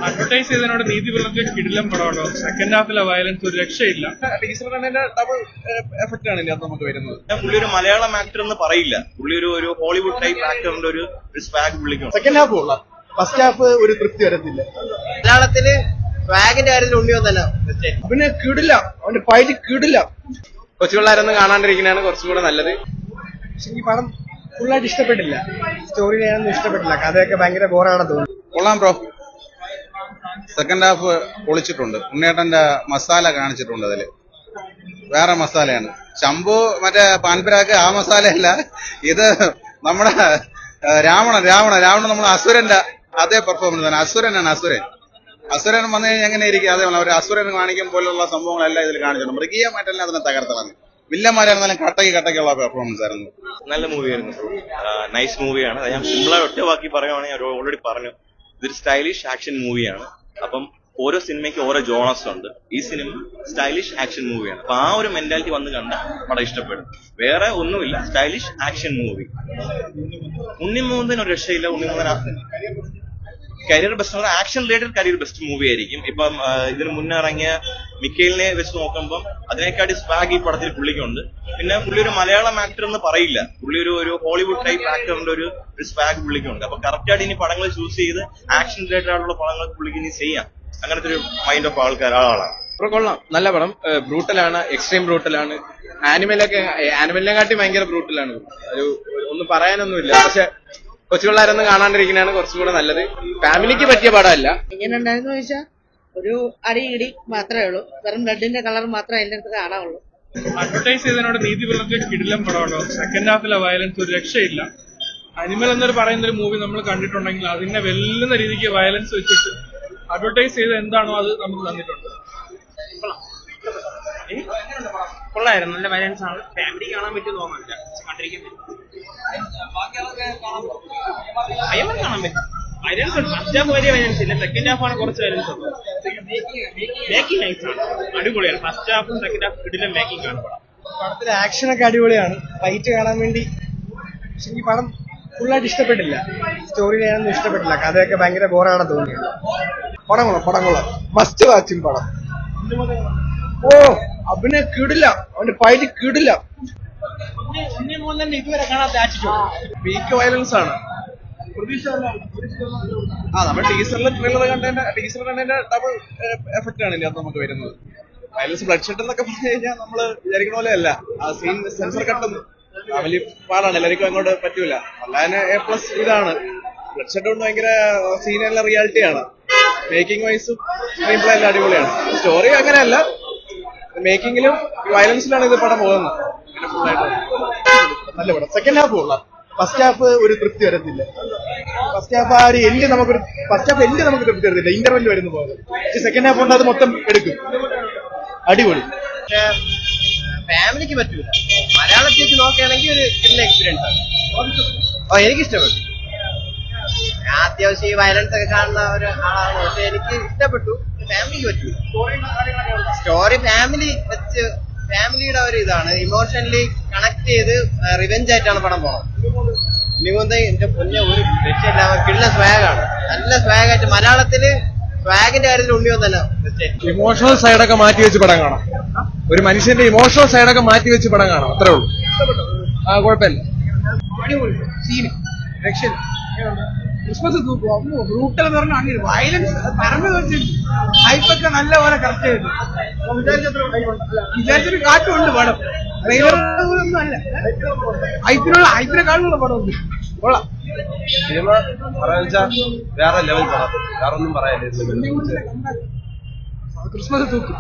Advertise ചെയ്തതിനോട് നീതി പുലർത്തിയ കിടിലം പടമാണോ? സെക്കൻഡ് ഹാഫിലെ വയലൻസ് ഒരു രക്ഷയില്ല. ടീച്ചറിന്റെ ഡബിൾ എഫക്ട് ആണ് ഇതിനകത്ത് നമുക്ക് വരുന്നത്. പുള്ളി ഒരു മലയാളം ആക്ടർ എന്ന് പറയില്ല, പുള്ളി ഒരു ഹോളിവുഡ് ടൈപ്പ് ആക്ടറിന്റെ ഒരു സ്വാഗ് പുള്ളിക്കുണ്ട്. സെക്കൻഡ് ഹാഫ് ഉള്ള ഫസ്റ്റ് ഹാഫ് ഒരു തൃപ്തി വരത്തില്ല. മലയാളത്തില് സ്വാഗിന്റെ കാര്യത്തിൽ ഉണ്ണിയോ തന്നെ പിന്നെ കിടില്ല, അവന്റെ ഫൈറ്റ് കിടില്ല. കൊച്ചു പിള്ളേരൊന്നും കാണാണ്ടിരിക്കുന്നതാണ് കുറച്ചുകൂടെ നല്ലത്. പക്ഷെ ഈ പടം ഫുള്ളായിട്ട് ഇഷ്ടപ്പെട്ടില്ല. സ്റ്റോറി ചെയ്യാനൊന്നും ഇഷ്ടപ്പെട്ടില്ല. കഥയൊക്കെ ഭയങ്കര ബോറാണ് തോന്നുന്നു. കൊള്ളാം ബ്രോ. സെക്കൻഡ് ഹാഫ് പൊളിച്ചിട്ടുണ്ട്. ഉണ്ണേട്ടന്റെ മസാല കാണിച്ചിട്ടുണ്ട്. അതില് വേറെ മസാലയാണ്. ശംഭു മറ്റേ പാൻപരാഗ് ആ മസാലയല്ല, ഇത് നമ്മുടെ രാവണൻ നമ്മുടെ അസുരന്റെ അതേ പെർഫോമൻസ് ആണ്. അസുരൻ വന്നു കഴിഞ്ഞാൽ എങ്ങനെ ഇരിക്കും, അതേപോലെ ഒരു അസുരൻ കാണിക്കും പോലുള്ള സംഭവങ്ങളെല്ലാം ഇതിൽ കാണിച്ചിട്ടുണ്ട്. മൃഗീയമായിട്ടെല്ലാം അതിനെ തകർത്തതാണ്. വില്ലന്മാരായിരുന്നാലും കട്ടയ്ക്കുള്ള പെർഫോമൻസ് ആയിരുന്നു. നല്ല മൂവിയായിരുന്നു, നൈസ് മൂവിയാണ്. ഞാൻ സിമ്പിളായി ഒറ്റ വാക്കി പറയുവാണെങ്കിൽ ഓൾറെഡി പറഞ്ഞു, ഇതൊരു സ്റ്റൈലിഷ് ആക്ഷൻ മൂവിയാണ്. അപ്പം ഓരോ സിനിമയ്ക്ക് ഓരോ ജോണേഴ്സ് ഉണ്ട്. ഈ സിനിമ സ്റ്റൈലിഷ് ആക്ഷൻ മൂവിയാണ്. അപ്പൊ ആ ഒരു മെന്റാലിറ്റി വന്ന് കണ്ട പടം ഇഷ്ടപ്പെടും. വേറെ ഒന്നുമില്ല, സ്റ്റൈലിഷ് ആക്ഷൻ മൂവി. ഉണ്ണിമൂന്നിന് ഒരു രക്ഷയില്ല. ഉണ്ണിമൂന്നിന് career best, action related career best movie ആയിരിക്കും. ഇപ്പം ഇതിന് മുന്നേ ഇറങ്ങിയ മിക്കയിലിനെ വെച്ച് നോക്കുമ്പോൾ അതിനെക്കാട്ടി സ്വാഗ് ഈ പടത്തിൽ പുള്ളിക്കുണ്ട്. പിന്നെ പുള്ളി ഒരു മലയാളം ആക്ടർ എന്ന് പറയില്ല, പുള്ളി ഒരു ഹോളിവുഡ് ടൈപ്പ് ആക്ടറിന്റെ ഒരു സ്വാഗ് പുള്ളിക്കുണ്ട്. അപ്പൊ കറക്റ്റ് ആയിട്ട് ഇനി പടങ്ങൾ ചൂസ് ചെയ്ത് ആക്ഷൻ റിലേറ്റഡ് ആയിട്ടുള്ള പടങ്ങൾ പുള്ളിക്ക് ഇനി ചെയ്യാം. അങ്ങനത്തെ ഒരു മൈൻഡ് ഓഫ് ആളാണ്. കൊള്ളാം, നല്ല പടം. ബ്രൂട്ടലാണ്, എക്സ്ട്രീം ബ്രൂട്ടലാണ്. ആനിമലിനെ കാട്ടി ഭയങ്കര ബ്രൂട്ടലാണ്. ഒന്നും പറയാനൊന്നുമില്ല. പക്ഷെ കൊച്ചു പിള്ളേരൊന്നും കാണാണ്ടിരിക്കുന്നതാണ് കുറച്ചുകൂടെ നല്ലത്. ഫാമിലിക്ക് പറ്റിയ പടമല്ല. എങ്ങനെ ഉണ്ടായിരുന്നു ചോദിച്ചാൽ ഒരു അടി ഇടി മാത്രമേ ഉള്ളൂ. വെറും ബ്ലഡിന്റെ കളർ മാത്രമേ അതിന്റെ അടുത്ത് കാണാവുള്ളൂ. അഡ്വർടൈസ് ചെയ്തതിനോട് നീതി പുലർത്തിയ കിടിലം പടമാണോ? സെക്കൻഡ് ഹാഫിലെ വയലൻസ് ഒരു രക്ഷയില്ല. അനിമൽ എന്നൊരു പറയുന്നൊരു മൂവി നമ്മൾ കണ്ടിട്ടുണ്ടെങ്കിൽ അതിനെ വെല്ലുന്ന രീതിക്ക് വയലൻസ് വെച്ചിട്ട് അഡ്വർടൈസ് ചെയ്ത് എന്താണോ അത് നമുക്ക് തന്നിട്ടുണ്ട്. കൊള്ളായിരുന്നു, നല്ല വയലൻസ് ആണ്. ഫാമിലി കാണാൻ പറ്റും തോന്നുന്നില്ല, കണ്ടിരിക്കാൻ പറ്റും. അയ്യമ്മ കാണാൻ പറ്റും. വയലൻസ് ഉണ്ട്. ഫസ്റ്റ് ഹാഫ് വലിയ വയലൻസ് ഇല്ല, സെക്കൻഡ് ഹാഫ് ആണ് കുറച്ച് വയലൻസ് ഉണ്ട്. മേക്കിംഗ് നൈസ് ആണ്, അടിപൊളിയാണ്. ഫസ്റ്റ് ഹാഫും സെക്കൻഡ് ഹാഫ് കിടിലം മേക്കിംഗ് ആണ്. പടത്തിലെ ആക്ഷനൊക്കെ അടിപൊളിയാണ്. ഫൈറ്റ് കാണാൻ വേണ്ടി. പക്ഷെ ഈ പടം ഫുള്ളായിട്ട് ഇഷ്ടപ്പെട്ടില്ല. സ്റ്റോറി ചെയ്യാനൊന്നും ഇഷ്ടപ്പെട്ടില്ല. കഥയൊക്കെ ഭയങ്കര ബോറാണ് തോന്നിയത്. പടം മസ്റ്റ് വാച്ചിങ് പടം. ഓ അഭിനയ കിടില്ല, അവന്റെ ഫൈറ്റ് കിടില്ല. ഇതുവരെ കാണാത്ത വീക്ക് വയലൻസ് ആണ്. നമ്മൾ ടീച്ചറിലെ കണ്ടതിന്റെ ഡബിൾ എഫക്ട് ആണ് ഇതിനകത്ത് നമുക്ക് വരുന്നത്. വയലൻസ് ബ്ലഡ് ഷെഡ് എന്നൊക്കെ പറഞ്ഞു കഴിഞ്ഞാൽ നമ്മള് വിചാരിക്കുന്ന പോലെ അല്ല. ആ സീൻ സെൻസർ കട്ടൊന്നും ഫാമിലി പാടാണ്, എല്ലാവർക്കും അങ്ങോട്ട് പറ്റൂല. അല്ലാതെ A+ ഇതാണ്. ബ്ലഡ് ഷെഡ് കൊണ്ട് ഭയങ്കര സീനെല്ലാം റിയാലിറ്റിയാണ്. മേക്കിംഗ് വൈസും സ്ക്രീൻ പ്ലേ എല്ലാം അടിപൊളിയാണ്. സ്റ്റോറി അങ്ങനെയല്ല, മേക്കിങ്ങിലും വയലൻസിലാണ് ഇത് പടം പോകുന്നത്. നല്ല പടം. സെക്കൻഡ് ഹാഫ് ഉള്ള ഫസ്റ്റ് ഹാഫ് ഒരു തൃപ്തി വരത്തില്ല. ഫസ്റ്റ് ഹാഫ് ആ ഒരു എൻഡ് നമുക്ക് തൃപ്തി വരത്തില്ല. ഇന്റർവെല് വരുന്ന പോലെ. സെക്കൻഡ് ഹാഫ് കൊണ്ട് അത് മൊത്തം എടുക്കും. അടിപൊളി. ഫാമിലിക്ക് പറ്റൂല. മലയാളത്തിൽ വെച്ച് നോക്കുകയാണെങ്കിൽ ഒരു കിടിലൻ എക്സ്പീരിയൻസ് ആണ്. എനിക്ക് ഇഷ്ടപ്പെട്ടു. ഞാൻ അത്യാവശ്യം ഈ വയലൻസ് ഒക്കെ കാണുന്ന ഒരു ആളാണ്. പക്ഷെ എനിക്ക് ഇഷ്ടപ്പെട്ടു. ഫാമിലിക്ക് പറ്റൂല. സ്റ്റോറി ഫാമിലി വെച്ച് ഫാമിലിയുടെ ഒരു ഇതാണ്. ഇമോഷണലി കണക്ട് ചെയ്ത് റിവെഞ്ച് ആയിട്ടാണ് പടം പോണത്. ഇനിമൊന്ന് എന്റെ പൊന്നെ ഒരു രക്ഷയില്ല. കിടില സ്വാഗാണ്, നല്ല സ്വാഗായിട്ട്. മലയാളത്തില് സ്വാഗിന്റെ കാര്യത്തിൽ ഉണ്ണിയോ തന്നെ. ഇമോഷണൽ സൈഡൊക്കെ മാറ്റി വെച്ച് പടം കാണാം. ഒരു മനുഷ്യന്റെ ഇമോഷണൽ സൈഡൊക്കെ മാറ്റി വെച്ച് പടം കാണാം. അത്രേ ഉള്ളൂ. ആ കുഴപ്പമില്ല. അടിപൊളി സീന്, രക്ഷയില്ല. ക്രിസ്മസ് ബ്രൂട്ടൽ എന്ന് പറഞ്ഞാൽ അങ്ങനെ വയലൻസ് പറഞ്ഞു വെച്ച് ഹൈപ്പൊക്കെ നല്ല പോലെ കറക്റ്റ് ചെയ്തു. വിചാരിച്ചൊരു കാട്ടുമുണ്ട് പടം. ട്രെയിലറൊന്നും അല്ല, ഹൈപ്പിനെക്കാളുള്ള പടമുണ്ട്. കൊള്ളാം. സിനിമ പറയാ വേറെ ലെവൽ പടം, വേറെ ഒന്നും പറയാനില്ല. ക്രിസ്മസ് തൂക്കും.